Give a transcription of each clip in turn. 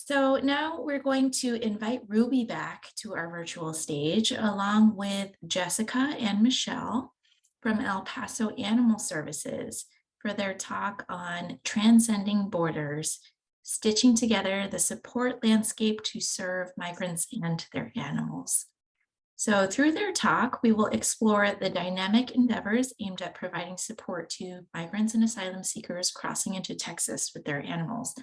So now we're going to invite Ruby back to our virtual stage, along with Jessica and Michele from El Paso Animal Services for their talk on Transcending Borders, Stitching Together the Support Landscape to Serve Migrants and Their Animals. So through their talk, we will explore the dynamic endeavors aimed at providing support to migrants and asylum seekers crossing into Texas with their animals.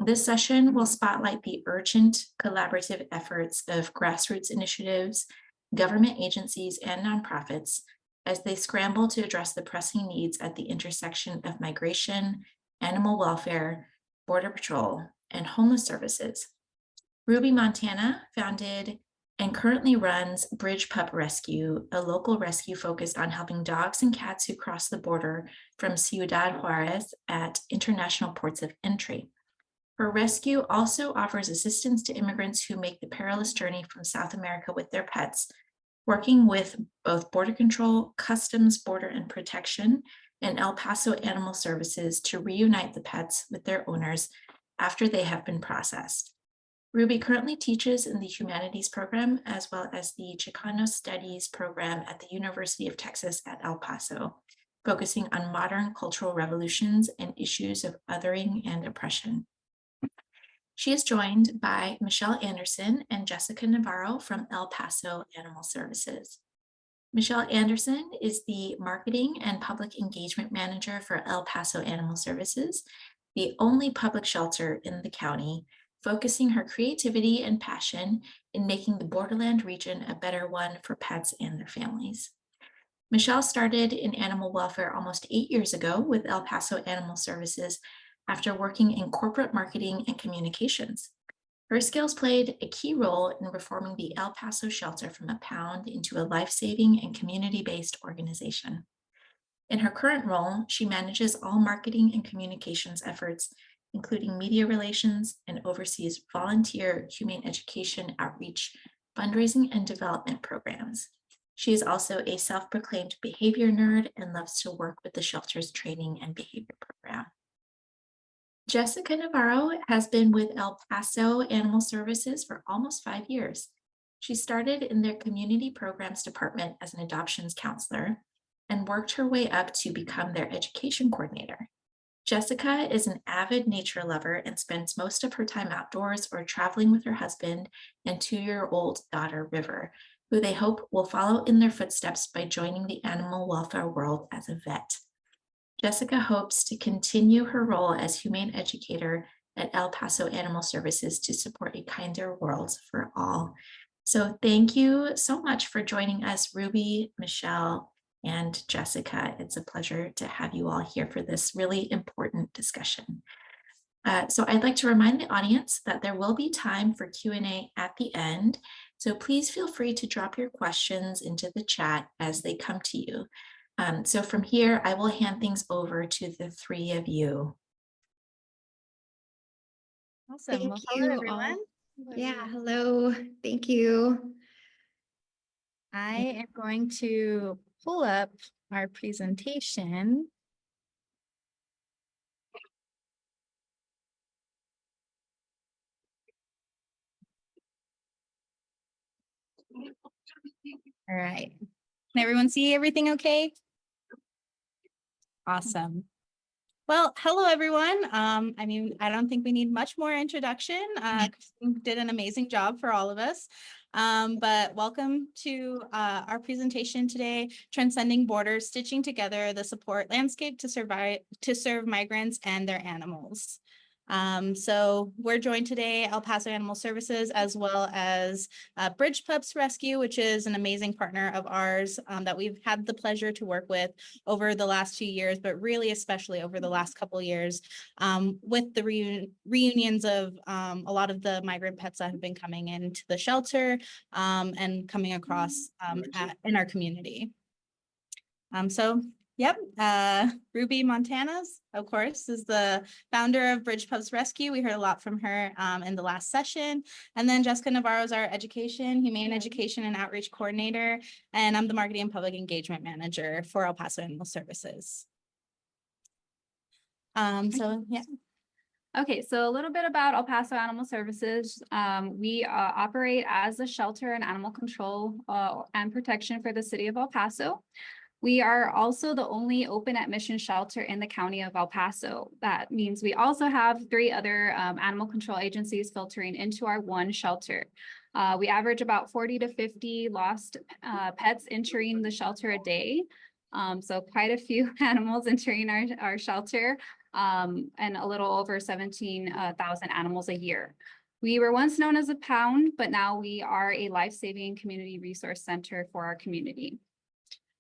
This session will spotlight the urgent collaborative efforts of grassroots initiatives, government agencies, and nonprofits as they scramble to address the pressing needs at the intersection of migration, animal welfare, border patrol, and homeless services. Ruby Montana founded and currently runs Bridge Pup Rescue, a local rescue focused on helping dogs and cats who cross the border from Ciudad Juarez at international ports of entry. Her rescue also offers assistance to immigrants who make the perilous journey from South America with their pets, working with both Border Control, Customs, Border and Protection, and El Paso Animal Services to reunite the pets with their owners after they have been processed. Ruby currently teaches in the Humanities program as well as the Chicano Studies program at the University of Texas at El Paso, focusing on modern cultural revolutions and issues of othering and oppression. She is joined by Michele Anderson and Jessica Navarro from El Paso Animal Services. Michele Anderson is the Marketing and Public Engagement Manager for El Paso Animal Services, the only public shelter in the county, focusing her creativity and passion in making the Borderland region a better one for pets and their families. Michele started in animal welfare almost 8 years ago with El Paso Animal Services after working in corporate marketing and communications. Her skills played a key role in reforming the El Paso shelter from a pound into a life-saving and community-based organization. In her current role, she manages all marketing and communications efforts, including media relations, and oversees volunteer humane education outreach, fundraising, and development programs. She is also a self-proclaimed behavior nerd and loves to work with the shelter's training and behavior program. Jessica Navarro has been with El Paso Animal Services for almost 5 years. She started in their community programs department as an adoptions counselor and worked her way up to become their education coordinator. Jessica is an avid nature lover and spends most of her time outdoors or traveling with her husband and 2-year-old daughter, River, who they hope will follow in their footsteps by joining the animal welfare world as a vet. Jessica hopes to continue her role as humane educator at El Paso Animal Services to support a kinder world for all. So thank you so much for joining us, Ruby, Michele, and Jessica. It's a pleasure to have you all here for this really important discussion. So I'd like to remind the audience that there will be time for Q&A at the end. So please feel free to drop your questions into the chat as they come to you. So from here, I will hand things over to the three of you. Awesome. Well, hello, everyone. Yeah, hello. Thank you. I am going to pull up our presentation. All right. Can everyone see everything okay? Awesome. Well, hello, everyone. I don't think we need much more introduction. Christine did an amazing job for all of us. But welcome to our presentation today, Transcending Borders, Stitching Together the Support Landscape to Serve Migrants and Their Animals. So we're joined today, El Paso Animal Services, as well as Bridge Pups Rescue, which is an amazing partner of ours that we've had the pleasure to work with over the last 2 years, but really especially over the last couple of years with the reunions of a lot of the migrant pets that have been coming into the shelter and coming across in our community. Yep, Ruby Montanas, of course, is the founder of Bridge Pups Rescue. We heard a lot from her in the last session. And then Jessica Navarro is our humane education and outreach coordinator. And I'm the marketing and public engagement manager for El Paso Animal Services. Yeah. Okay, so a little bit about El Paso Animal Services. We operate as a shelter and animal control and protection for the city of El Paso. We are also the only open admission shelter in the county of El Paso. That means we also have 3 other animal control agencies filtering into our one shelter. We average about 40 to 50 lost pets entering the shelter a day. So quite a few animals entering our shelter, and a little over 17,000 animals a year. We were once known as a pound, but now we are a life-saving community resource center for our community.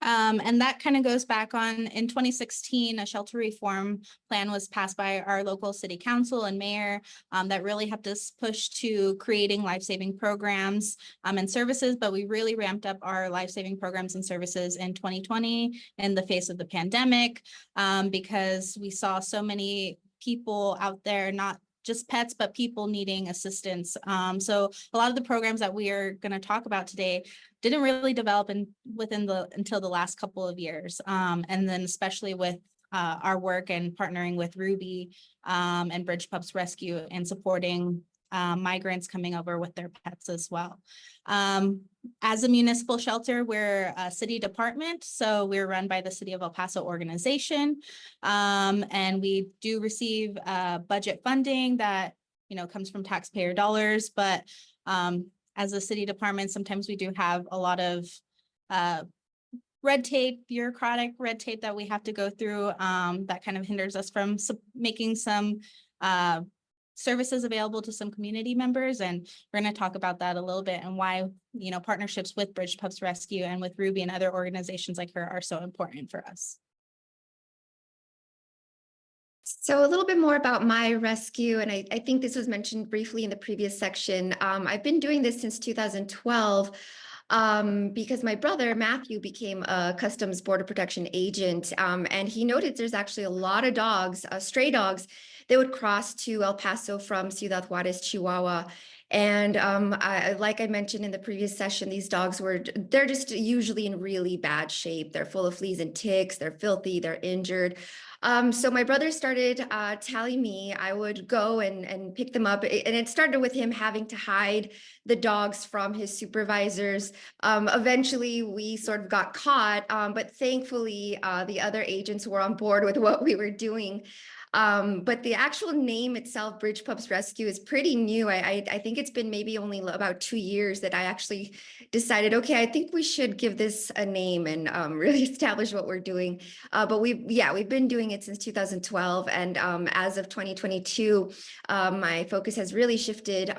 And that kind of goes back on in 2016, a shelter reform plan was passed by our local city council and mayor that really helped us push to creating life-saving programs and services, but we really ramped up our life-saving programs and services in 2020 in the face of the pandemic because we saw so many people out there, not just pets, but people needing assistance. So a lot of the programs that we are going to talk about today didn't really develop until the last couple of years. And then especially with our work and partnering with Ruby and Pups Rescue and supporting migrants coming over with their pets as well. As a municipal shelter, we're a city department, so we're run by the City of El Paso organization, and we do receive budget funding that comes from taxpayer dollars. But as a city department, sometimes we do have a lot of bureaucratic red tape that we have to go through that kind of hinders us from making some services available to some community members. And we're going to talk about that a little bit and why, partnerships with Pups Rescue and with Ruby and other organizations like her are so important for us. So a little bit more about my rescue, and I think this was mentioned briefly in the previous section. I've been doing this since 2012 because my brother, Matthew, became a Customs Border Protection agent, and he noted there's actually a lot of dogs, stray dogs, that would cross to El Paso from Ciudad Juarez, Chihuahua. And like I mentioned in the previous session, these dogs they're just usually in really bad shape. They're full of fleas and ticks, they're filthy, they're injured. So my brother started telling me I would go and pick them up. And it started with him having to hide the dogs from his supervisors. Eventually, we sort of got caught, but thankfully, the other agents were on board with what we were doing. But the actual name itself, Pups Rescue, is pretty new. I think it's been maybe only about 2 years that I actually decided, okay, I think we should give this a name and really establish what we're doing. But we've been doing it since 2012. And as of 2022, my focus has really shifted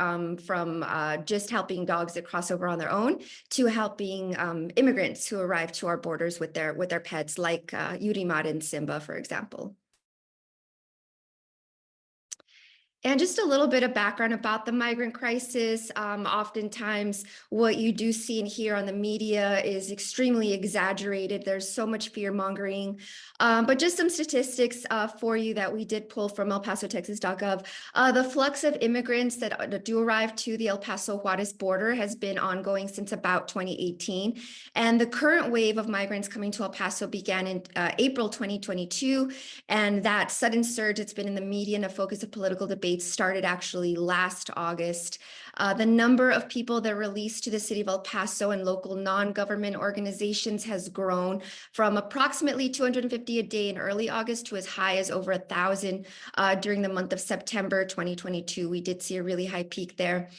from just helping dogs that cross over on their own to helping immigrants who arrive to our borders with their pets, like Yurimar and Simba, for example. And just a little bit of background about the migrant crisis. Oftentimes, what you do see and hear on the media is extremely exaggerated. There's so much fear mongering. But just some statistics for you that we did pull from elpasotexas.gov. The flux of immigrants that do arrive to the El Paso Juarez border has been ongoing since about 2018. And the current wave of migrants coming to El Paso began in April 2022. And that sudden surge, it's been in the media and a focus of political debate, started actually last August. The number of people that are released to the city of El Paso and local non-government organizations has grown from approximately 250 a day in early August to as high as over 1,000 during the month of September 2022. We did see a really high peak there.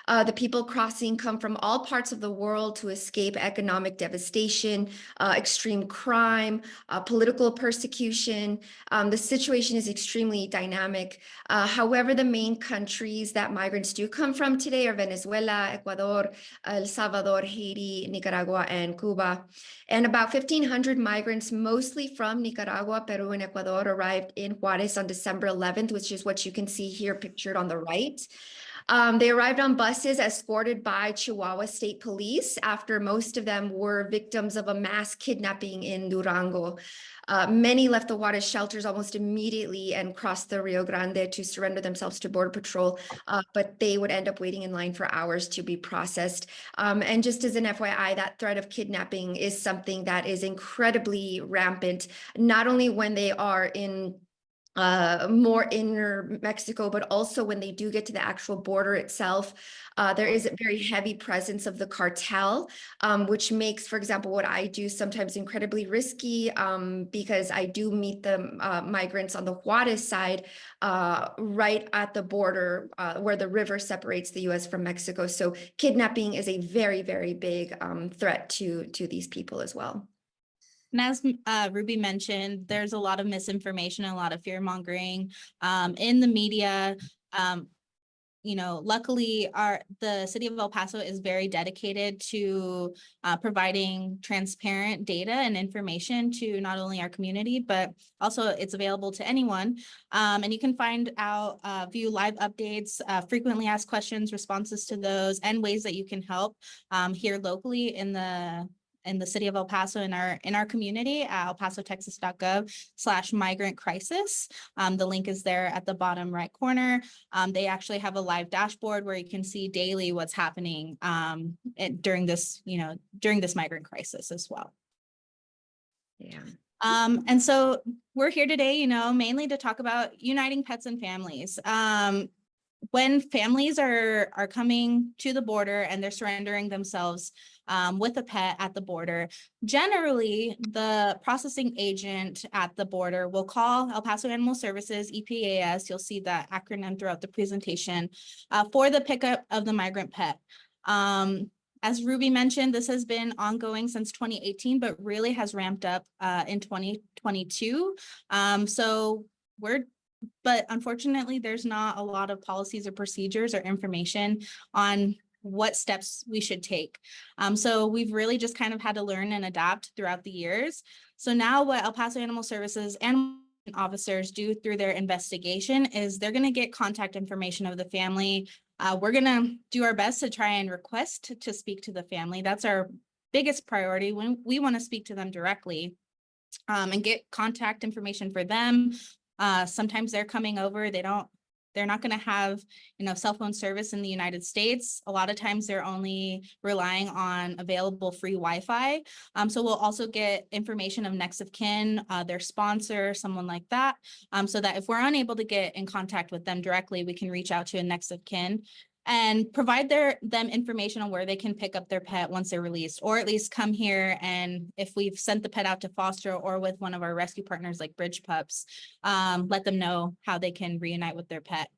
The people crossing come from all parts of the world to escape economic devastation, extreme crime, political persecution. The situation is extremely dynamic. However, the main countries that migrants do come from today are Venezuela, Ecuador, El Salvador, Haiti, Nicaragua, and Cuba. And about 1,500 migrants, mostly from Nicaragua, Peru, and Ecuador, arrived in Juarez on December 11th, which is what you can see here pictured on the right. They arrived on buses escorted by Chihuahua State Police after most of them were victims of a mass kidnapping in Durango. Many left the Juarez shelters almost immediately and crossed the Rio Grande to surrender themselves to Border Patrol, but they would end up waiting in line for hours to be processed. And just as an FYI, that threat of kidnapping is something that is incredibly rampant, not only when they are in more inner Mexico, but also when they do get to the actual border itself, there is a very heavy presence of the cartel, which makes, for example, what I do sometimes incredibly risky, because I do meet the migrants on the Juarez side, right at the border, where the river separates the US from Mexico. So kidnapping is a very, very big threat to these people as well. And as Ruby mentioned, there's a lot of misinformation, a lot of fear mongering in the media. You know, luckily, the city of El Paso is very dedicated to providing transparent data and information to not only our community, but also it's available to anyone. And you can find out, view live updates, frequently asked questions, responses to those, and ways that you can help here locally in the city of El Paso, in our community at elpasotexas.gov/migrant crisis. The link is there at the bottom right corner. They actually have a live dashboard where you can see daily what's happening during this migrant crisis as well. Yeah. And so we're here today, mainly to talk about uniting pets and families. When families are coming to the border and they're surrendering themselves with a pet at the border, generally the processing agent at the border will call El Paso Animal Services, EPAS, you'll see that acronym throughout the presentation, for the pickup of the migrant pet. As Ruby mentioned, this has been ongoing since 2018, but really has ramped up in 2022. But unfortunately, there's not a lot of policies or procedures or information on what steps we should take. So we've really just kind of had to learn and adapt throughout the years. So now what El Paso Animal Services and officers do through their investigation is they're going to get contact information of the family. We're going to do our best to try and request to speak to the family. That's our biggest priority when we want to speak to them directly, and get contact information for them. Sometimes they're coming over, they're not going to have, cell phone service in the United States. A lot of times they're only relying on available free Wi-Fi. So we'll also get information of next of kin, their sponsor, someone like that, so that if we're unable to get in contact with them directly, we can reach out to a next of kin and provide them information on where they can pick up their pet once they're released, or at least come here. And if we've sent the pet out to foster or with one of our rescue partners like Pups, let them know how they can reunite with their pet.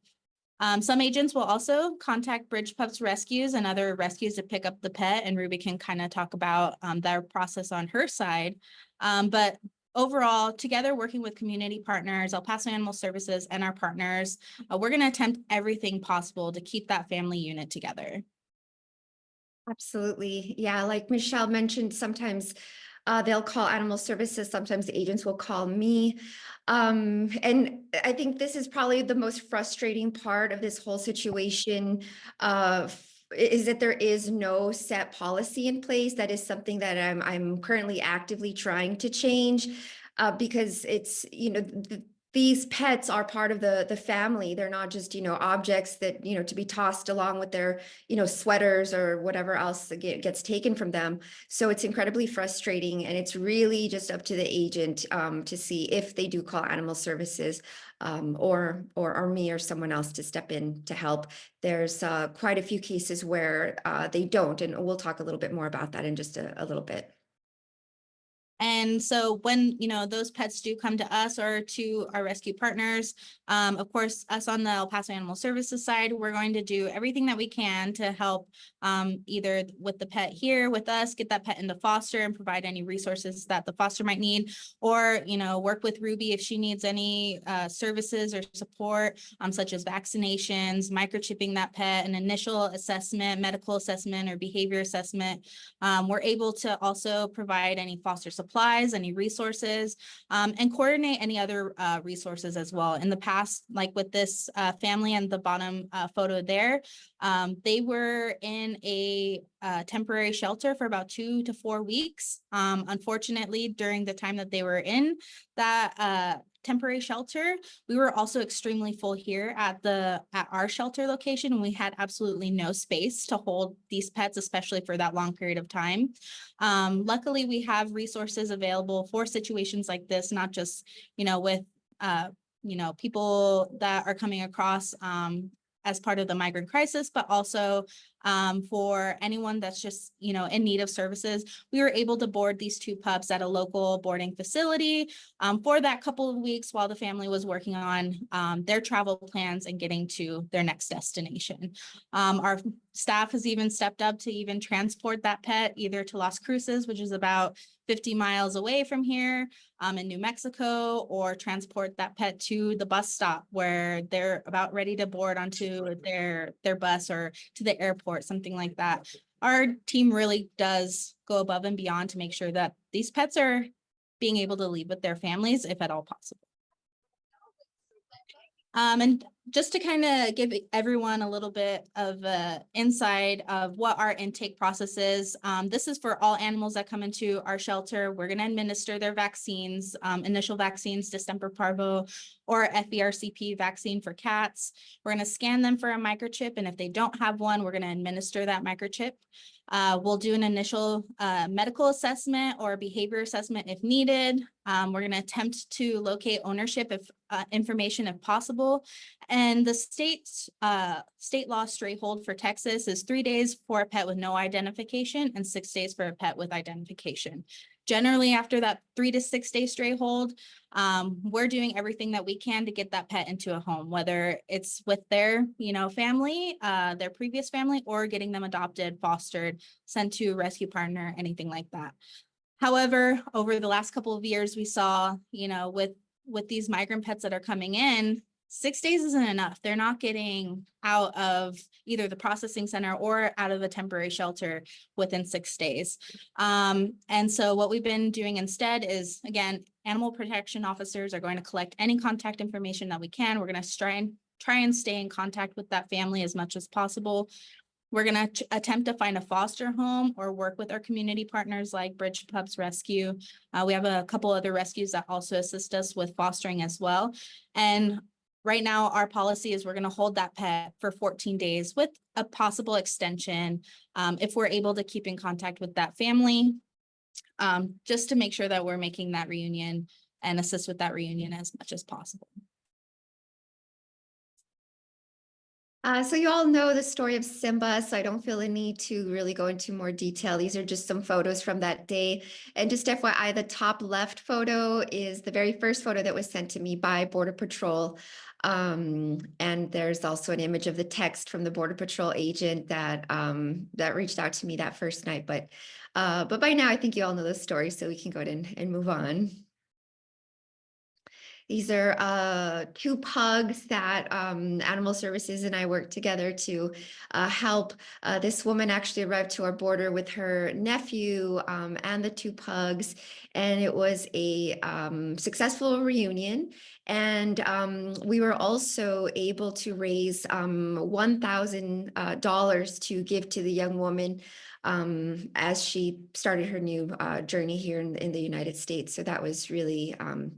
Some agents will also contact Pups Rescues and other rescues to pick up the pet, and Ruby can kind of talk about their process on her side. But overall, together working with community partners, El Paso Animal Services, and our partners, we're going to attempt everything possible to keep that family unit together. Absolutely. Yeah, like Michele mentioned, sometimes they'll call animal services, sometimes the agents will call me. And I think this is probably the most frustrating part of this whole situation, is that there is no set policy in place. That is something that I'm currently actively trying to change, because it's, these pets are part of the family. They're not just, objects that, to be tossed along with their, sweaters or whatever else that gets taken from them. So it's incredibly frustrating, and it's really just up to the agent to see if they do call animal services, or me or someone else to step in to help. There's quite a few cases where they don't, and we'll talk a little bit more about that in just a little bit. And so when, those pets do come to us or to our rescue partners, of course, us on the El Paso Animal Services side, we're going to do everything that we can to help, either with the pet here with us, get that pet into foster and provide any resources that the foster might need, or, work with Ruby if she needs any services or support, such as vaccinations, microchipping that pet, an initial assessment, medical assessment, or behavior assessment. We're able to also provide any foster supplies, any resources, and coordinate any other resources as well. In the past, like with this family and the bottom photo there, they were in a temporary shelter for about 2 to 4 weeks. Unfortunately, during the time that they were in that temporary shelter, we were also extremely full here at our shelter location, and we had absolutely no space to hold these pets, especially for that long period of time. Luckily, we have resources available for situations like this, not just with people that are coming across as part of the migrant crisis, but also for anyone that's just, in need of services. We were able to board these 2 pups at a local boarding facility for that couple of weeks while the family was working on their travel plans and getting to their next destination. Our staff has even stepped up to even transport that pet either to Las Cruces, which is about 50 miles away from here in New Mexico, or transport that pet to the bus stop where they're about ready to board onto their bus, or to the airport, something like that. Our team really does go above and beyond to make sure that these pets are being able to leave with their families if at all possible. And just to kind of give everyone a little bit of insight of what our intake process is, this is for all animals that come into our shelter. We're going to administer their vaccines, initial vaccines, distemper parvo or FERCP vaccine for cats. We're going to scan them for a microchip, and if they don't have one, we're going to administer that microchip. We'll do an initial medical assessment or behavior assessment if needed. We're going to attempt to locate ownership information if possible. And the state law stray hold for Texas is 3 days for a pet with no identification and 6 days for a pet with identification. Generally, after that 3 to 6 day stray hold, we're doing everything that we can to get that pet into a home, whether it's with their, family, their previous family, or getting them adopted, fostered, sent to a rescue partner, anything like that. However, over the last couple of years, we saw, with these migrant pets that are coming in, 6 days isn't enough. They're not getting out of either the processing center or out of a temporary shelter within 6 days. And so what we've been doing instead is, again, animal protection officers are going to collect any contact information that we can. We're going to try and stay in contact with that family as much as possible. We're going to attempt to find a foster home or work with our community partners like Bridge Pups Rescue. We have a couple other rescues that also assist us with fostering as well. And right now, our policy is we're going to hold that pet for 14 days with a possible extension if we're able to keep in contact with that family, just to make sure that we're making that reunion and assist with that reunion as much as possible. So you all know the story of Simba, so I don't feel a need to really go into more detail. These are just some photos from that day. And just FYI, the top left photo is the very first photo that was sent to me by Border Patrol. And there's also an image of the text from the Border Patrol agent that that reached out to me that first night. But by now, I think you all know the story, so we can go ahead and move on. These are 2 pugs that Animal Services and I worked together to help. This woman actually arrived to our border with her nephew and the 2 pugs, and it was a successful reunion. And we were also able to raise $1,000 to give to the young woman as she started her new journey here in the United States. So that was really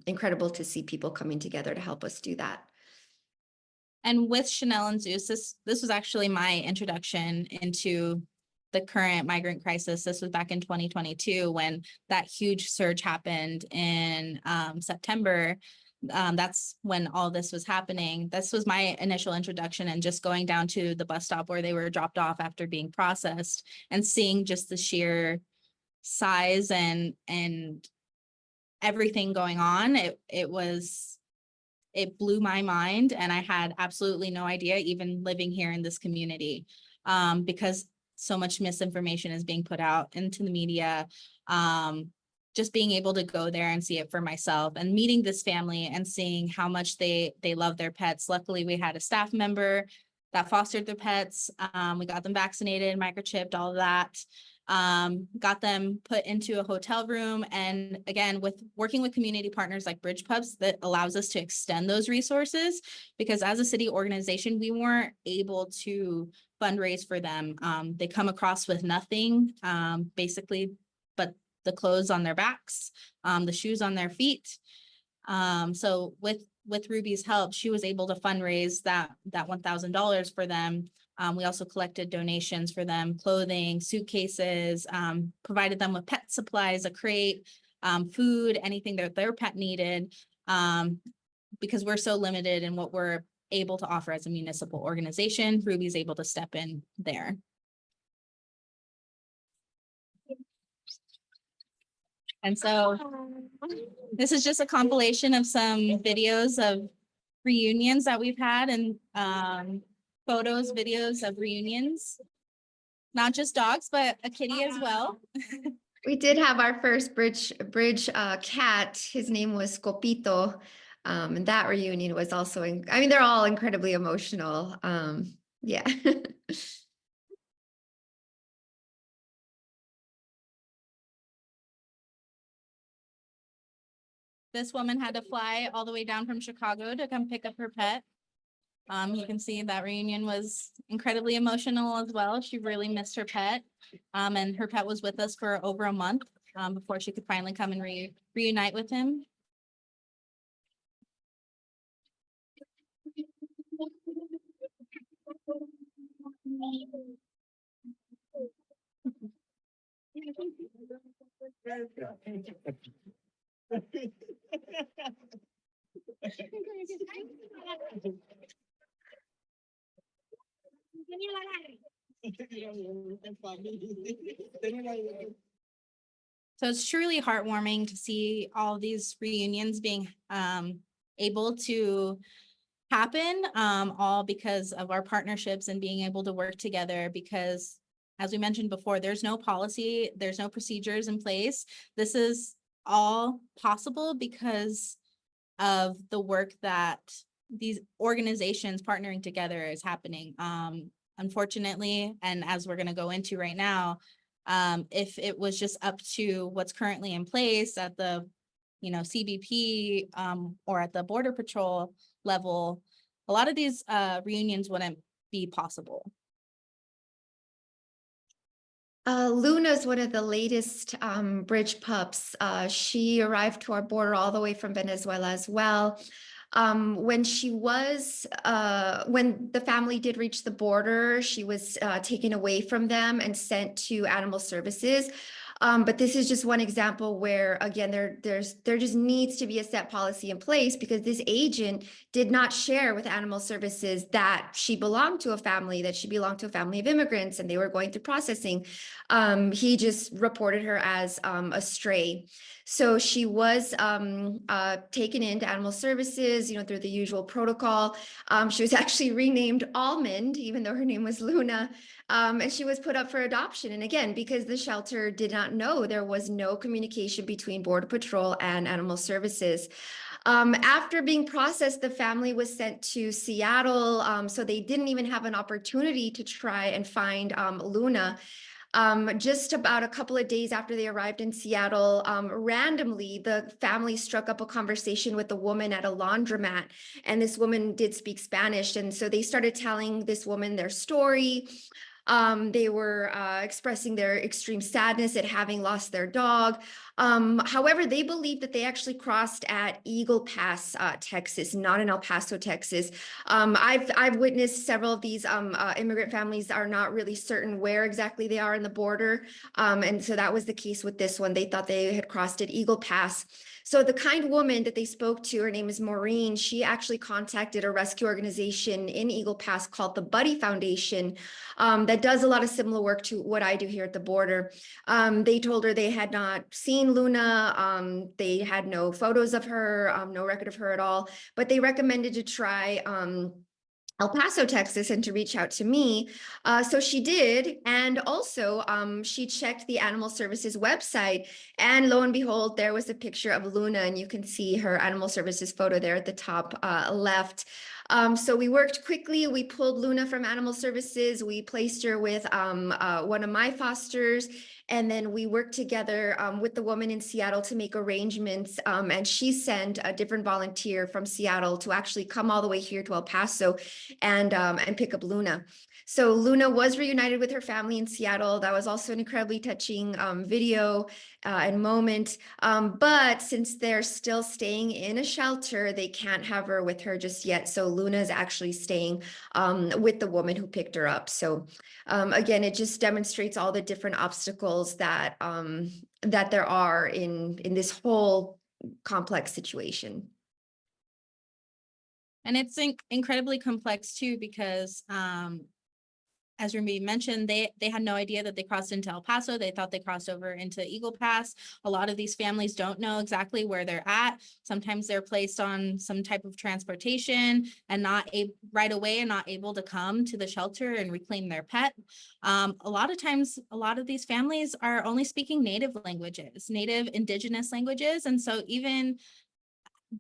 incredible to see people coming together to help us do that. And with Chanel and Zeus, this was actually my introduction into the current migrant crisis. This was back in 2022 when that huge surge happened in September. That's when all this was happening. This was my initial introduction, and just going down to the bus stop where they were dropped off after being processed and seeing just the sheer size and everything going on. It blew my mind, and I had absolutely no idea, even living here in this community, because so much misinformation is being put out into the media. Just being able to go there and see it for myself, and meeting this family and seeing how much they love their pets. Luckily, we had a staff member that fostered their pets. We got them vaccinated, microchipped, all of that. Got them put into a hotel room. And again, with working with community partners like Bridge Pups, that allows us to extend those resources, because as a city organization, we weren't able to fundraise for them. They come across with nothing, basically, but the clothes on their backs, the shoes on their feet. So with Ruby's help, she was able to fundraise that $1,000 for them. We also collected donations for them, clothing, suitcases, provided them with pet supplies, a crate, food, anything that their pet needed. because we're so limited in what we're able to offer as a municipal organization, Ruby's able to step in there. And so this is just a compilation of some videos of reunions that we've had, and photos, videos of reunions. Not just dogs, but a kitty as well. We did have our first bridge cat. His name was Copito. And that reunion was also, I mean, they're all incredibly emotional. Yeah. This woman had to fly all the way down from Chicago to come pick up her pet. You can see that reunion was incredibly emotional as well. She really missed her pet. And her pet was with us for over a month before she could finally come and reunite with him. So it's truly heartwarming to see all these reunions being able to happen, all because of our partnerships and being able to work together, because as we mentioned before, there's no policy, there's no procedures in place. This is all possible because of the work that these organizations partnering together is happening. Unfortunately, and as we're going to go into right now, if it was just up to what's currently in place at the, CBP or at the Border Patrol level, a lot of these reunions wouldn't be possible. Luna is one of the latest bridge pups. She arrived to our border all the way from Venezuela as well. When the family did reach the border, she was taken away from them and sent to animal services. But this is just one example where, again, there just needs to be a set policy in place, because this agent did not share with animal services that she belonged to a family, of immigrants, and they were going through processing. He just reported her as a stray. So she was taken into animal services, through the usual protocol. She was actually renamed Almond, even though her name was Luna. And she was put up for adoption. And again, because the shelter did not know, there was no communication between Border Patrol and Animal Services. After being processed, the family was sent to Seattle. So they didn't even have an opportunity to try and find Luna. Just about a couple of days after they arrived in Seattle, randomly, the family struck up a conversation with a woman at a laundromat, and this woman did speak Spanish. And so they started telling this woman their story. They were expressing their extreme sadness at having lost their dog. However, they believe that they actually crossed at Eagle Pass, Texas, not in El Paso, Texas. I've witnessed several of these immigrant families are not really certain where exactly they are in the border. And so that was the case with this one. They thought they had crossed at Eagle Pass. So the kind woman that they spoke to, her name is Maureen, she actually contacted a rescue organization in Eagle Pass called the Buddy Foundation, that does a lot of similar work to what I do here at the border. They told her they had not seen Luna. They had no photos of her, no record of her at all, but they recommended to try El Paso, Texas, and to reach out to me. So she did. And also she checked the Animal Services website, and lo and behold, there was a picture of Luna, and you can see her Animal Services photo there at the top left. So we worked quickly. We pulled Luna from Animal Services. We placed her with one of my fosters. And then we worked together with the woman in Seattle to make arrangements. And she sent a different volunteer from Seattle to actually come all the way here to El Paso and pick up Luna. So Luna was reunited with her family in Seattle. That was also an incredibly touching video and moment. But since they're still staying in a shelter, they can't have her with her just yet. So Luna is actually staying with the woman who picked her up. So again, it just demonstrates all the different obstacles that that there are in this whole complex situation. And it's incredibly complex too, because as Ruby mentioned, they had no idea that they crossed into El Paso. They thought they crossed over into Eagle Pass. A lot of these families don't know exactly where they're at. Sometimes they're placed on some type of transportation and right away and not able to come to the shelter and reclaim their pet. A lot of times, a lot of these families are only speaking native languages, native indigenous languages. And so even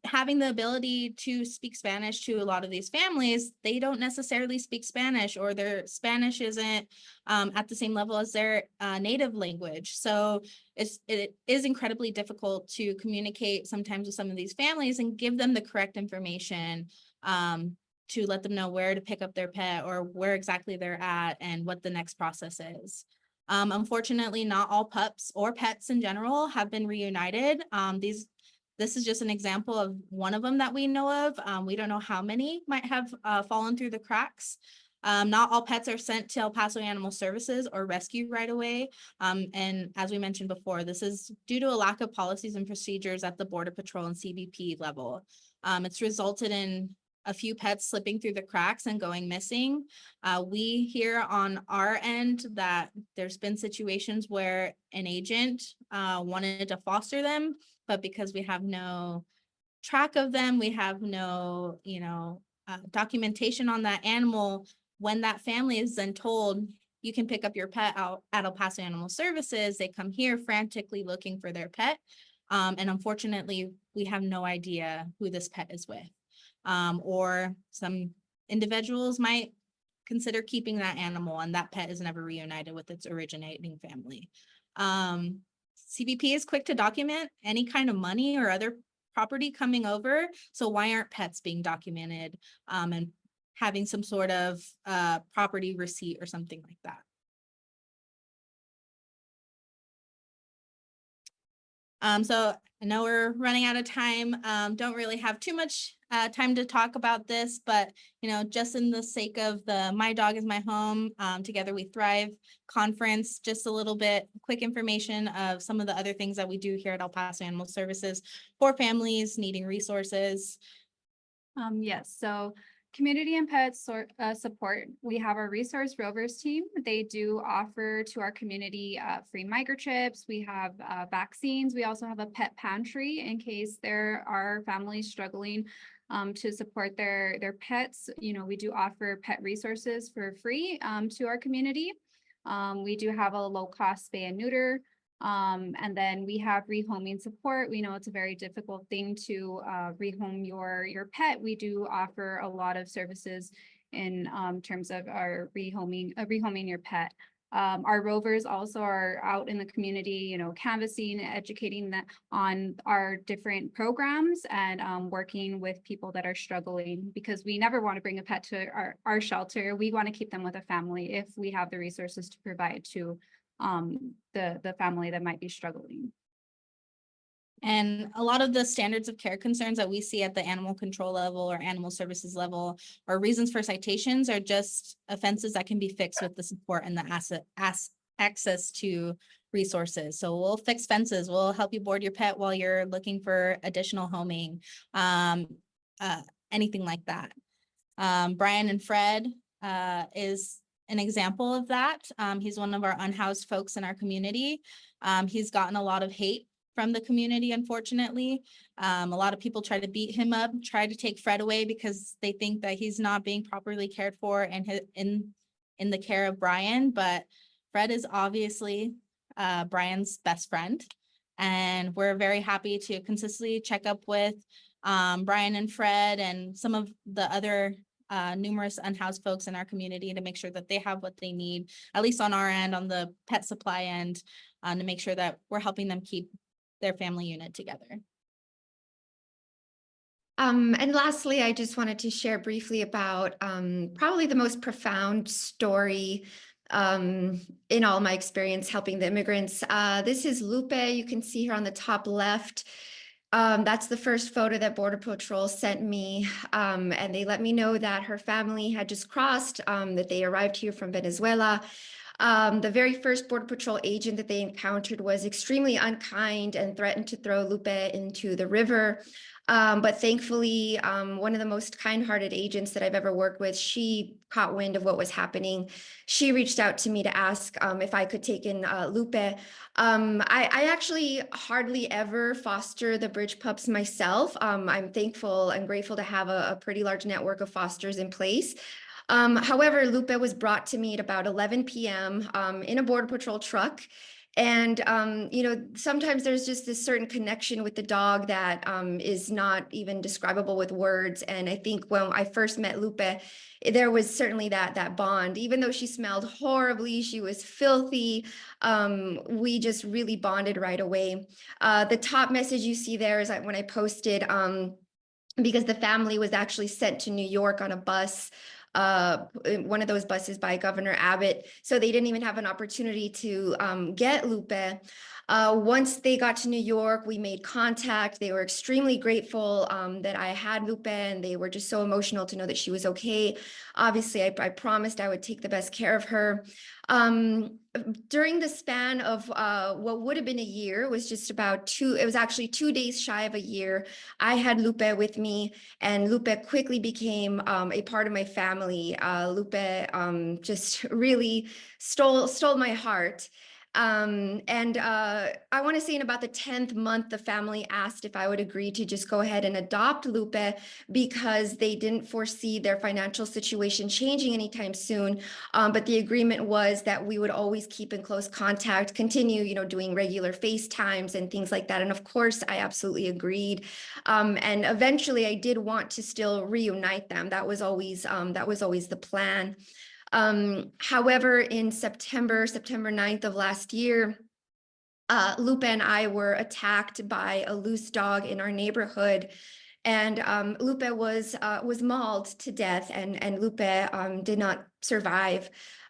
having the ability to speak Spanish to a lot of these families, they don't necessarily speak Spanish, or their Spanish isn't at the same level as their native language. So it is incredibly difficult to communicate sometimes with some of these families and give them the correct information to let them know where to pick up their pet or where exactly they're at and what the next process is. Unfortunately, not all pups or pets in general have been reunited. This is just an example of one of them that we know of. We don't know how many might have fallen through the cracks. Not all pets are sent to El Paso Animal Services or rescued right away. And as we mentioned before, this is due to a lack of policies and procedures at the Border Patrol and CBP level. It's resulted in a few pets slipping through the cracks and going missing. We hear on our end that there's been situations where an agent wanted to foster them, but because we have no track of them, we have no, documentation on that animal. When that family is then told, you can pick up your pet out at El Paso Animal Services, they come here frantically looking for their pet. And unfortunately, we have no idea who this pet is with. Or some individuals might consider keeping that animal and that pet is never reunited with its originating family. CBP is quick to document any kind of money or other property coming over. So why aren't pets being documented and having some sort of property receipt or something like that? So I know we're running out of time. Don't really have too much time to talk about this, but just in the sake of the My Dog is My Home, Together We Thrive conference, just a little bit quick information of some of the other things that we do here at El Paso Animal Services for families needing resources. Yes, so community and pet support. We have our Resource Rovers team. They do offer to our community free microchips. We have vaccines. We also have a pet pantry in case there are families struggling to support their pets. We do offer pet resources for free to our community. We do have a low-cost spay and neuter. And then we have rehoming support. We know it's a very difficult thing to rehome your pet. We do offer a lot of services in terms of our rehoming your pet. Our rovers also are out in the community, canvassing, educating them on our different programs and working with people that are struggling, because we never want to bring a pet to our shelter. We want to keep them with a family if we have the resources to provide to the family that might be struggling. And a lot of the standards of care concerns that we see at the animal control level or animal services level, or reasons for citations, are just offenses that can be fixed with the support and the access to resources. So we'll fix fences, we'll help you board your pet while you're looking for additional homing, anything like that. Brian and Fred is an example of that. He's one of our unhoused folks in our community. He's gotten a lot of hate from the community, unfortunately. A lot of people try to beat him up, try to take Fred away because they think that he's not being properly cared for and in the care of Brian. But Fred is obviously Brian's best friend. And we're very happy to consistently check up with Brian and Fred and some of the other numerous unhoused folks in our community to make sure that they have what they need, at least on our end, on the pet supply end, to make sure that we're helping them keep their family unit together. And lastly, I just wanted to share briefly about probably the most profound story in all my experience helping the immigrants. This is Lupe. You can see her on the top left. That's the first photo that Border Patrol sent me, and they let me know that her family had just crossed, that they arrived here from Venezuela. The very first Border Patrol agent that they encountered was extremely unkind and threatened to throw Lupe into the river. But thankfully, one of the most kind-hearted agents that I've ever worked with, she caught wind of what was happening. She reached out to me to ask if I could take in Lupe. I actually hardly ever foster the bridge pups myself. I'm thankful and grateful to have a pretty large network of fosters in place. However, Lupe was brought to me at about 11 p.m. In a Border Patrol truck. And, sometimes there's just this certain connection with the dog that is not even describable with words. And I think when I first met Lupe, there was certainly that bond. Even though she smelled horribly, she was filthy, we just really bonded right away. The top message you see there is when I posted, because the family was actually sent to New York on a bus, one of those buses by Governor Abbott. So they didn't even have an opportunity to get Lupe. Once they got to New York, we made contact. They were extremely grateful that I had Lupe, and they were just so emotional to know that she was okay. Obviously, I promised I would take the best care of her. During the span of what would have been a year, it was just about it was actually 2 days shy of a year, I had Lupe with me, and Lupe quickly became a part of my family. Lupe just really stole my heart. I want to say in about the 10th month, the family asked if I would agree to just go ahead and adopt Lupe because they didn't foresee their financial situation changing anytime soon. But the agreement was that we would always keep in close contact, continue, doing regular FaceTimes and things like that. And of course, I absolutely agreed. And eventually I did want to still reunite them. That was always the plan. However, in September 9th of last year, Lupe and I were attacked by a loose dog in our neighborhood. And Lupe was mauled to death, and Lupe did not survive.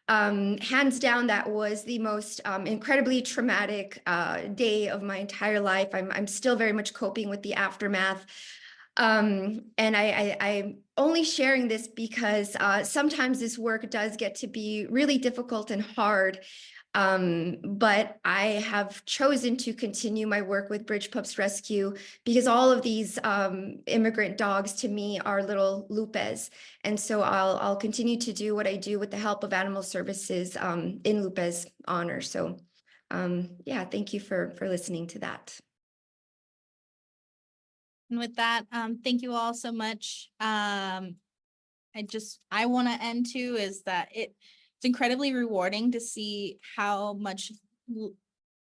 Hands down, that was the most incredibly traumatic day of my entire life. I'm still very much coping with the aftermath. And I'm only sharing this because sometimes this work does get to be really difficult and hard. But I have chosen to continue my work with Bridge Pups Rescue because all of these immigrant dogs to me are little Lupes. And so I'll continue to do what I do with the help of animal services in Lupe's honor. So yeah, thank you for listening to that. And with that, thank you all so much. I want to end too is that it's incredibly rewarding to see how much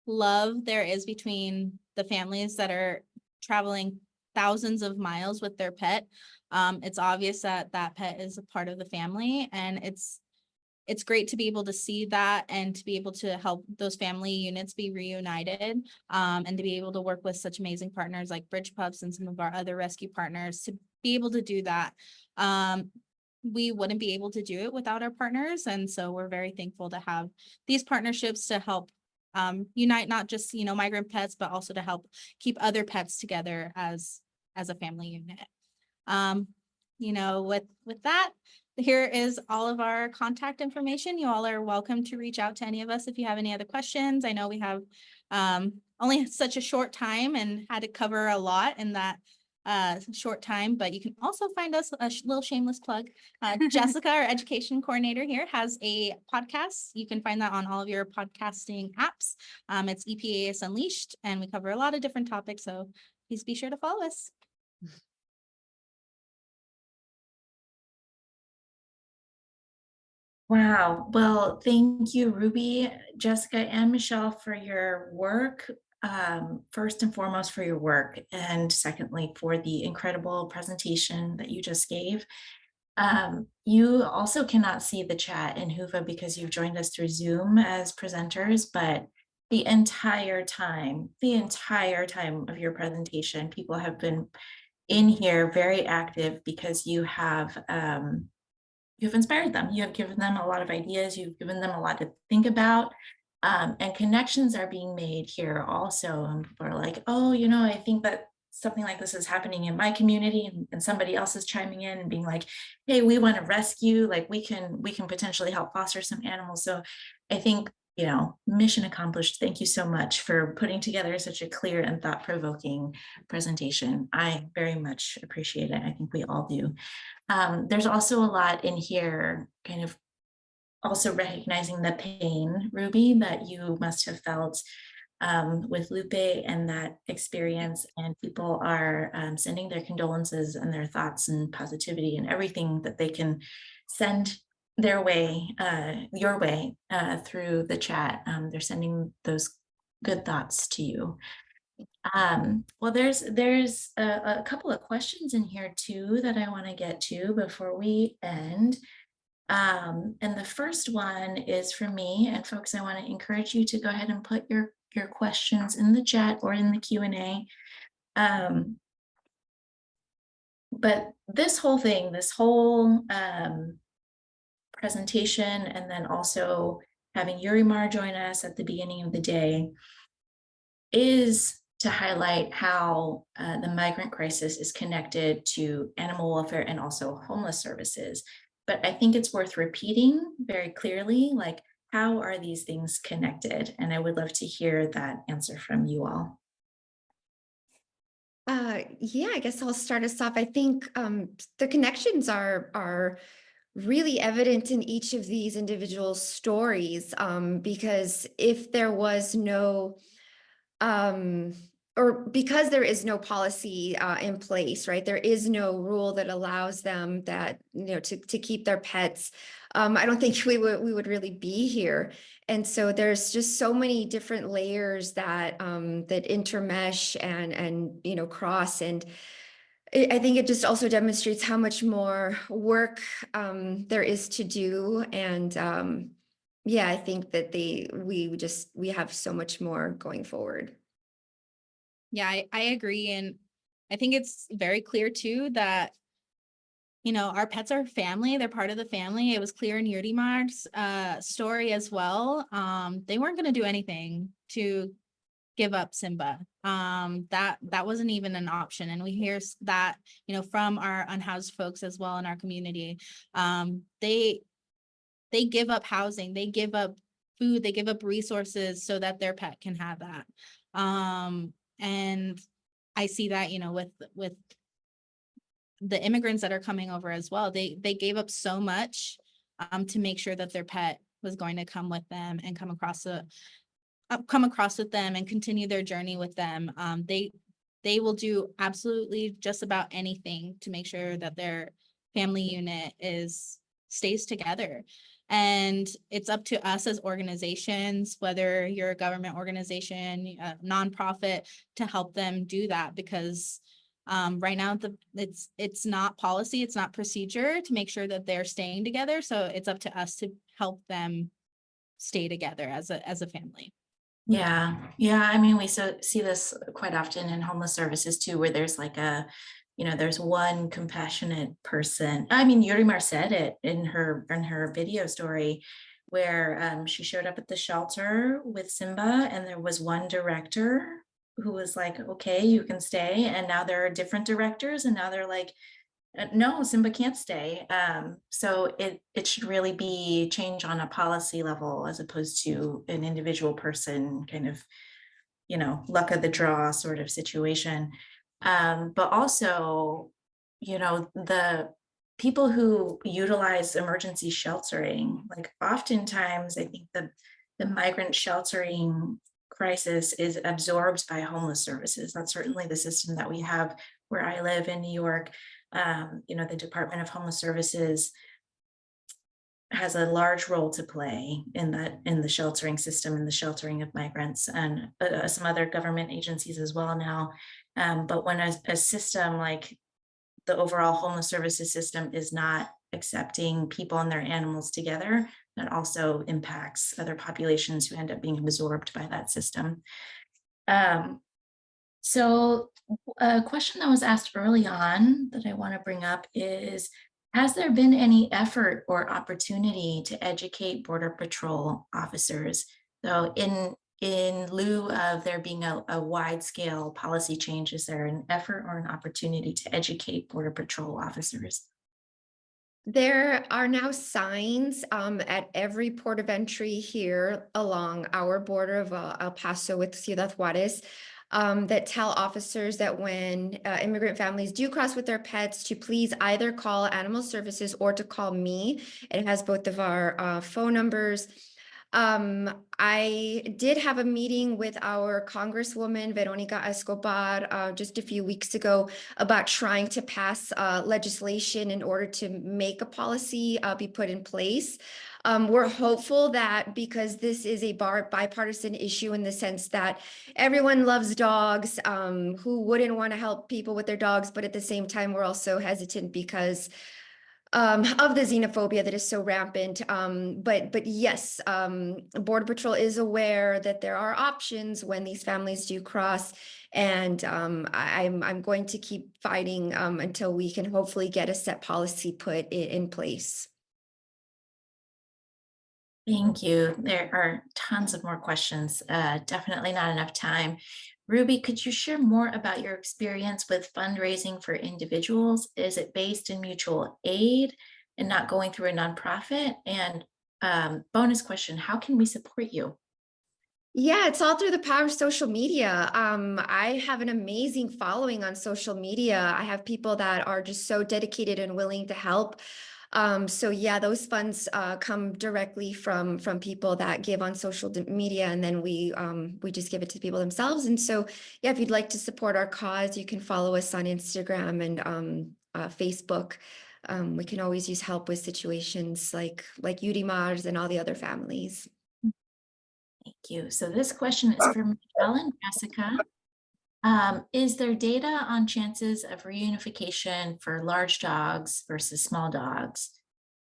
love there is between the families that are traveling thousands of miles with their pet. It's obvious that pet is a part of the family, and it's great to be able to see that and to be able to help those family units be reunited, and to be able to work with such amazing partners like Bridge Pups and some of our other rescue partners to be able to do that. We wouldn't be able to do it without our partners. And so we're very thankful to have these partnerships to help unite not just, migrant pets, but also to help keep other pets together as a family unit. With that, here is all of our contact information. You all are welcome to reach out to any of us if you have any other questions. I know we have only such a short time and had to cover a lot in that short time, but you can also find us, a little shameless plug. Jessica, our education coordinator here, has a podcast. You can find that on all of your podcasting apps. It's EPAS Unleashed, and we cover a lot of different topics, so please be sure to follow us. Wow. Well, thank you, Ruby, Jessica, and Michelle for your work. First and foremost for your work, and secondly for the incredible presentation that you just gave. You also cannot see the chat in Whova because you've joined us through Zoom as presenters, but the entire time of your presentation, people have been in here very active because you've inspired them. You have given them a lot of ideas. You've given them a lot to think about. And connections are being made here also. And people are like, oh, I think that something like this is happening in my community, and somebody else is chiming in and being like, hey, we want to rescue, like we can potentially help foster some animals. So I think mission accomplished. Thank you so much for putting together such a clear and thought-provoking presentation. I very much appreciate it. I think we all do. There's also a lot in here, kind of also recognizing the pain, Ruby, that you must have felt with Lupe and that experience, and people are sending their condolences and their thoughts and positivity and everything that they can send their way, your way, through the chat. They're sending those good thoughts to you. Well, there's a couple of questions in here too that I want to get to before we end. And the first one is for me, and folks, I want to encourage you to go ahead and put your questions in the chat or in the Q&A. But this whole thing, this whole presentation, and then also having Yurimar join us at the beginning of the day, is to highlight how the migrant crisis is connected to animal welfare and also homeless services. But I think it's worth repeating very clearly, like, how are these things connected? And I would love to hear that answer from you all. Yeah, I guess I'll start us off. I think the connections are really evident in each of these individual stories, because if there was no or because there is no policy in place, right? There is no rule that allows them that, to keep their pets. I don't think we would really be here. And so there's just so many different layers that that intermesh and cross. And I think it just also demonstrates how much more work there is to do. And yeah, I think that we have so much more going forward. Yeah, I agree. And I think it's very clear too that, our pets are family. They're part of the family. It was clear in Yurimar's story as well. They weren't going to do anything to give up Simba. That wasn't even an option. And we hear that, from our unhoused folks as well in our community. They give up housing, they give up food, they give up resources so that their pet can have that. And I see that, with the immigrants that are coming over as well. They gave up so much to make sure that their pet was going to come with them and come across with them and continue their journey with them. They will do absolutely just about anything to make sure that their family unit stays together. And it's up to us as organizations, whether you're a government organization, a nonprofit, to help them do that, because right now it's not policy, it's not procedure to make sure that they're staying together. So it's up to us to help them stay together as a family. Yeah. I mean, we see this quite often in homeless services too, where there's like there's one compassionate person. I mean, Yurimar said it in her video story, where she showed up at the shelter with Simba, and there was one director who was like, okay, you can stay. And now there are different directors, and now they're like, no, Simba can't stay. So it should really be change on a policy level as opposed to an individual person kind of, luck of the draw sort of situation. But also, the people who utilize emergency sheltering, like oftentimes I think the migrant sheltering crisis is absorbed by homeless services. That's certainly the system that we have where I live in New York. The Department of Homeless Services has a large role to play in the sheltering system and the sheltering of migrants, and some other government agencies as well now. But when a system like the overall homeless services system is not accepting people and their animals together, that also impacts other populations who end up being absorbed by that system. So a question that was asked early on that I want to bring up is, has there been any effort or opportunity to educate Border Patrol officers? So in lieu of there being a wide-scale policy change, is there an effort or an opportunity to educate Border Patrol officers? There are now signs at every port of entry here along our border of El Paso with Ciudad Juarez that tell officers that when immigrant families do cross with their pets to please either call animal services or to call me. It has both of our phone numbers. I did have a meeting with our Congresswoman, Veronica Escobar, just a few weeks ago about trying to pass legislation in order to make a policy be put in place. We're hopeful that because this is a bipartisan issue in the sense that everyone loves dogs, who wouldn't want to help people with their dogs, but at the same time, we're also hesitant because of the xenophobia that is so rampant. But yes, Border Patrol is aware that there are options when these families do cross. And I'm going to keep fighting until we can hopefully get a set policy put in place. Thank you. There are tons of more questions. Definitely not enough time. Ruby, could you share more about your experience with fundraising for individuals? Is it based in mutual aid and not going through a nonprofit? And bonus question, how can we support you? Yeah, it's all through the power of social media. I have an amazing following on social media. I have people that are just so dedicated and willing to help. So yeah, those funds come directly from people that give on social media, and then we just give it to people themselves. And so yeah, if you'd like to support our cause, you can follow us on Instagram and Facebook. We can always use help with situations like Urimars and all the other families. Thank you. So this question is for Michele and Jessica. Is there data on chances of reunification for large dogs versus small dogs?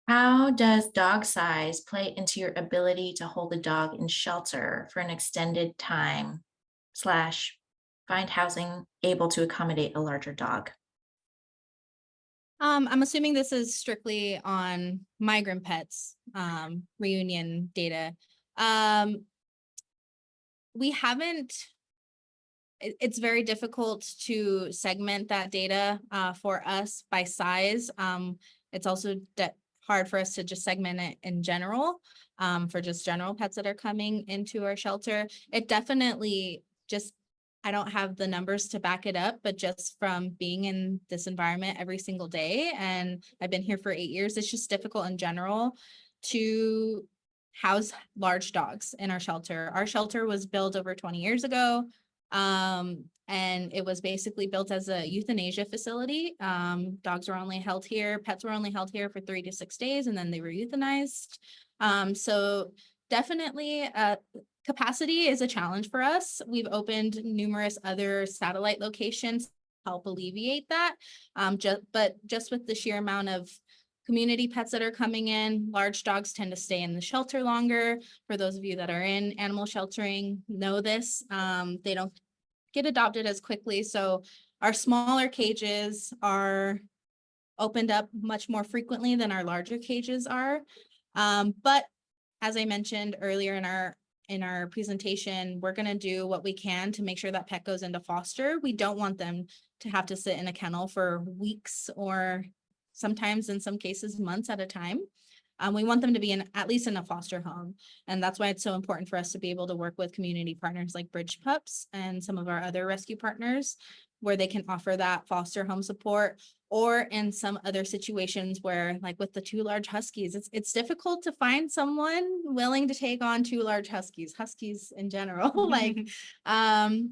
How does dog size play into your ability to hold a dog in shelter for an extended time / find housing able to accommodate a larger dog? I'm assuming this is strictly on migrant pets, reunion data. We haven't, it's very difficult to segment that data for us by size. It's also hard for us to just segment it in general for just general pets that are coming into our shelter. It definitely just, I don't have the numbers to back it up, but just from being in this environment every single day, and I've been here for 8 years, it's just difficult in general to house large dogs in our shelter. Our shelter was built over 20 years ago. And it was basically built as a euthanasia facility. Dogs were only held here, pets were only held here for 3 to 6 days, and then they were euthanized. So definitely capacity is a challenge for us. We've opened numerous other satellite locations to help alleviate that. But just with the sheer amount of community pets that are coming in, large dogs tend to stay in the shelter longer. For those of you that are in animal sheltering, know this. They don't get adopted as quickly. So our smaller cages are opened up much more frequently than our larger cages are. But as I mentioned earlier in our presentation, we're going to do what we can to make sure that pet goes into foster. We don't want them to have to sit in a kennel for weeks or sometimes in some cases months at a time. We want them to be at least in a foster home. And that's why it's so important for us to be able to work with community partners like Pups and some of our other rescue partners, where they can offer that foster home support, or in some other situations where, like with the 2 large huskies, it's difficult to find someone willing to take on 2 large huskies in general.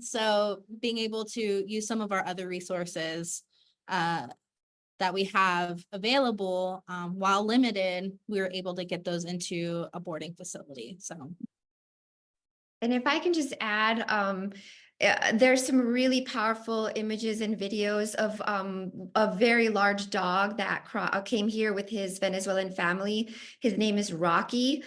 So being able to use some of our other resources that we have available, while limited, we were able to get those into a boarding facility. So. And if I can just add, there's some really powerful images and videos of a very large dog that came here with his Venezuelan family. His name is Rocky.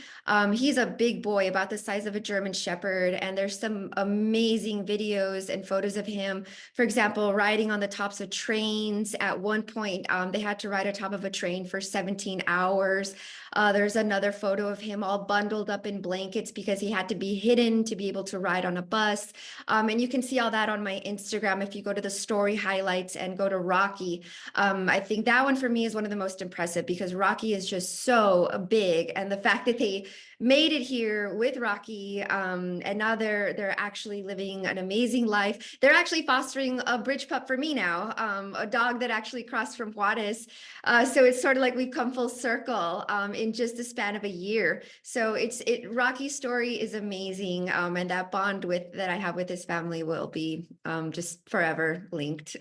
He's a big boy, about the size of a German Shepherd. And there's some amazing videos and photos of him, for example, riding on the tops of trains. At one point, they had to ride on top of a train for 17 hours. There's another photo of him all bundled up in blankets because he had to be hidden to be able to ride on a bus. And And you can see all that on my Instagram if you go to the story highlights and go to Rocky. I think that one for me is one of the most impressive because Rocky is just so big, and the fact that they made it here with Rocky, and now they're actually living an amazing life. They're actually fostering a bridge pup for me now, a dog that actually crossed from Juarez. So it's sort of like we've come full circle in just the span of a year. So Rocky's story is amazing, and that bond that I have with his family will be just forever linked.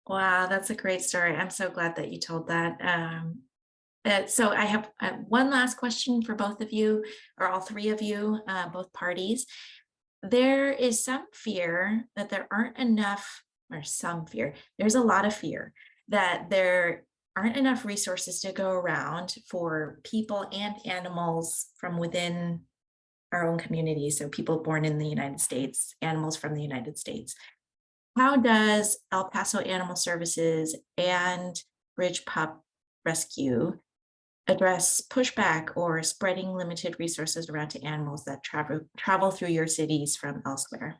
Wow, that's a great story. I'm so glad that you told that. So I have one last question for both of you, or all three of you, both parties. There is some fear that there aren't enough, or some fear, there's a lot of fear that there aren't enough resources to go around for people and animals from within our own community. So people born in the United States, animals from the United States. How does El Paso Animal Services and Bridge Pup Rescue address pushback or spreading limited resources around to animals that travel through your cities from elsewhere?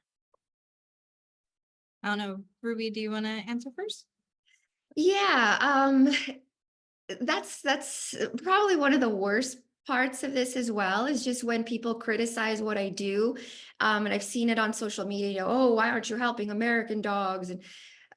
I don't know, Ruby, do you want to answer first? Yeah, that's probably one of the worst parts of this as well, is just when people criticize what I do. And I've seen it on social media. Oh, why aren't you helping American dogs? And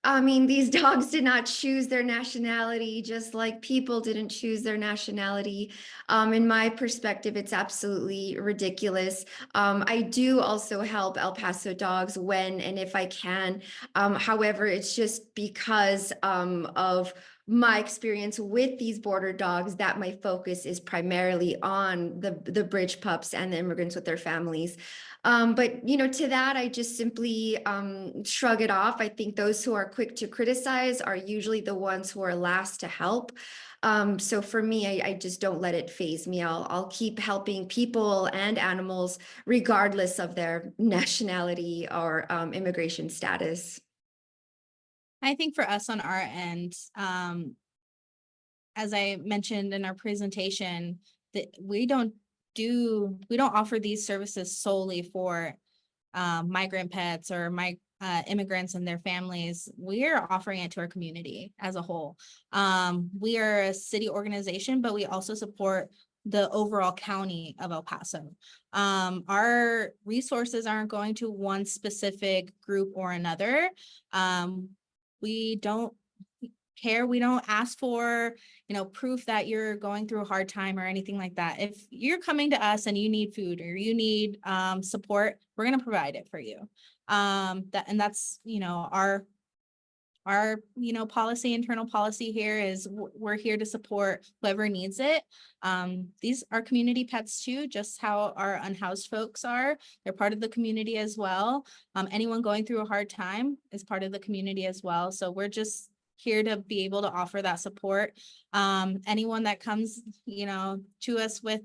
I mean, these dogs did not choose their nationality, just like people didn't choose their nationality. In my perspective, it's absolutely ridiculous. I do also help El Paso dogs when and if I can. However, it's just because of my experience with these border dogs that my focus is primarily on the bridge pups and the immigrants with their families. But to that, I just simply shrug it off. I think those who are quick to criticize are usually the ones who are last to help. So for me, I just don't let it faze me. I'll keep helping people and animals regardless of their nationality or immigration status. I think for us on our end, as I mentioned in our presentation, that we don't offer these services solely for migrant pets or immigrants and their families. We are offering it to our community as a whole. We are a city organization, but we also support the overall county of El Paso. Our resources aren't going to one specific group or another. We don't care. We don't ask for, proof that you're going through a hard time or anything like that. If you're coming to us and you need food or you need support, we're going to provide it for you. That's, our policy, internal policy here is we're here to support whoever needs it. These are community pets too, just how our unhoused folks are. They're part of the community as well. Anyone going through a hard time is part of the community as well. So we're just here to be able to offer that support. Anyone that comes, to us with,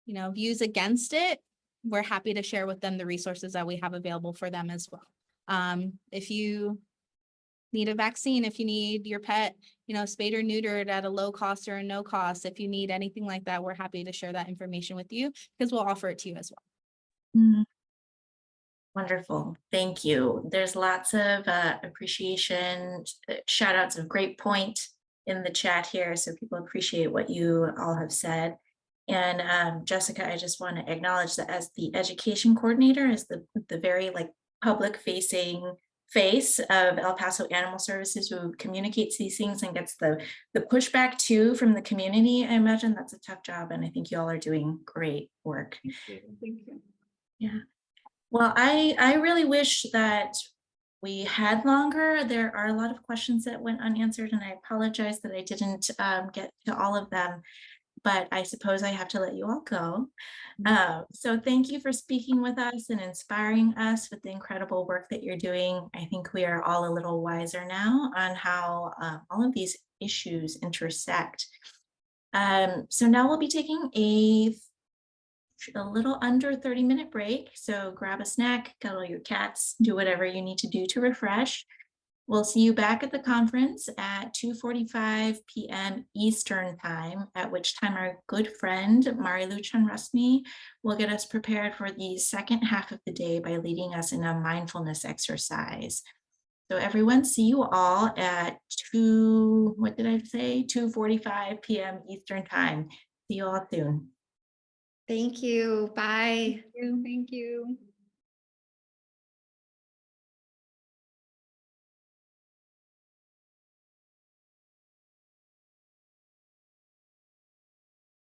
views against it, we're happy to share with them the resources that we have available for them as well. If you need a vaccine, if you need your pet, spayed or neutered at a low cost or a no cost, if you need anything like that, we're happy to share that information with you because we'll offer it to you as well. Mm-hmm. Wonderful. Thank you. There's lots of appreciation, shout outs of great point in the chat here. So people appreciate what you all have said. And Jessica, I just want to acknowledge that as the education coordinator, as the very public facing face of El Paso Animal Services, who communicates these things and gets the pushback too from the community. I imagine that's a tough job. And I think you all are doing great work. Thank you. Yeah. Well, I really wish that we had longer. There are a lot of questions that went unanswered, and I apologize that I didn't get to all of them, but I suppose I have to let you all go. So thank you for speaking with us and inspiring us with the incredible work that you're doing. I think we are all a little wiser now on how all of these issues intersect. So now we'll be taking a little under 30-minute break. So grab a snack, cuddle your cats, do whatever you need to do to refresh. We'll see you back at the conference at 2:45 p.m. Eastern Time, at which time our good friend Marilu Chanrasmi will get us prepared for the second half of the day by leading us in a mindfulness exercise. So everyone, see you all at 2:45 p.m. Eastern Time. See you all soon. Thank you. Bye. Thank you.